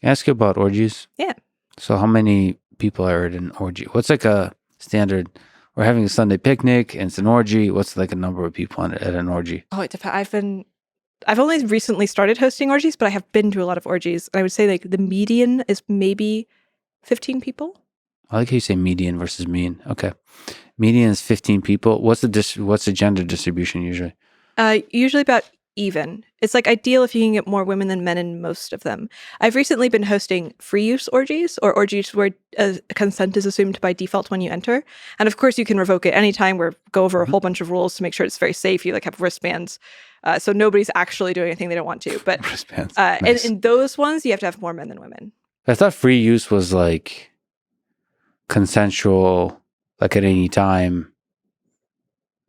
Can I ask you about orgies? Yeah. So how many people are at an orgy? What's like a standard? We're having a Sunday picnic and it's an orgy. What's like a number of people at an orgy? Oh, it depends. I've only recently started hosting orgies, but I have been to a lot of orgies. And I would say like the median is maybe 15 people. I like how you say median versus mean. Okay. Median is 15 people. What's the gender distribution usually? Usually about even. It's like ideal if you can get more women than men in most of them. I've recently been hosting free use orgies or orgies where consent is assumed by default when you enter. And of course you can revoke it anytime or go over a whole bunch of rules to make sure it's very safe. You like have wristbands. So nobody's actually doing anything they don't want to. But Wristbands. Nice. in those ones, you have to have more men than women. I thought free use was like consensual, like at any time,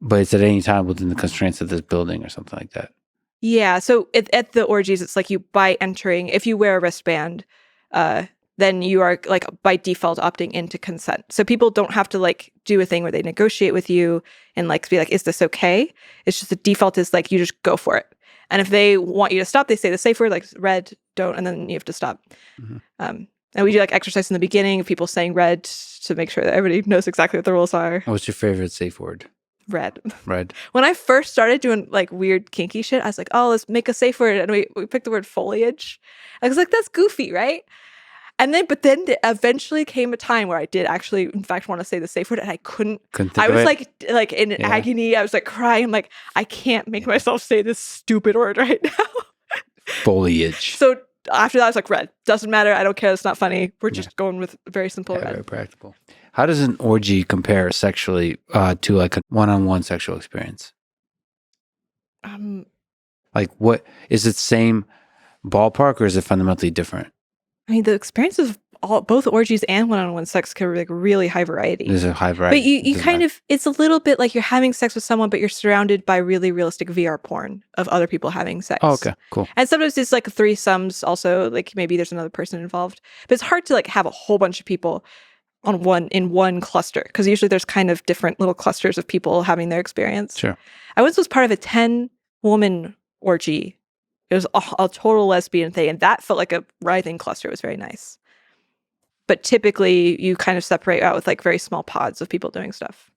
but it's at any time within the constraints of this building or something like that. Yeah. So at the orgies, it's like you by entering, if you wear a wristband, then you are like by default opting into consent. So people don't have to like do a thing where they negotiate with you and like be like, is this okay? It's just the default is like you just go for it. And if they want you to stop, they say the safe word like red, don't, and then you have to stop. And we do like exercise in the beginning of people saying red to make sure that everybody knows exactly what the rules are. What's your favorite safe word? Red. Red. When I first started doing like weird kinky shit, I was like, oh, let's make a safe word. And we picked the word foliage. I was like, that's goofy, right? But then there eventually came a time where I did actually, in fact, want to say the safe word and I couldn't. I was like in agony. I was like crying. I'm like, I can't make myself say this stupid word right now. Foliage. So after that, I was like, red. Doesn't matter. I don't care. It's not funny. We're just going with very simple red. Very practical. How does an orgy compare sexually to like a one-on-one sexual experience? Like what, is it same ballpark or is it fundamentally different? I mean, the experience of both orgies and one-on-one sex can be like really high variety. There's a high variety. But you kind of, it's a little bit like you're having sex with someone, but you're surrounded by really realistic VR porn of other people having sex. Oh, okay, cool. And sometimes it's like threesomes also, like maybe there's another person involved. But it's hard to like have a whole bunch of people in one cluster because usually there's kind of different little clusters of people having their experience. Sure. I once was part of a 10-woman orgy. It was a total lesbian thing, and that felt like a writhing cluster. It was very nice. But typically, you kind of separate out with like very small pods of people doing stuff.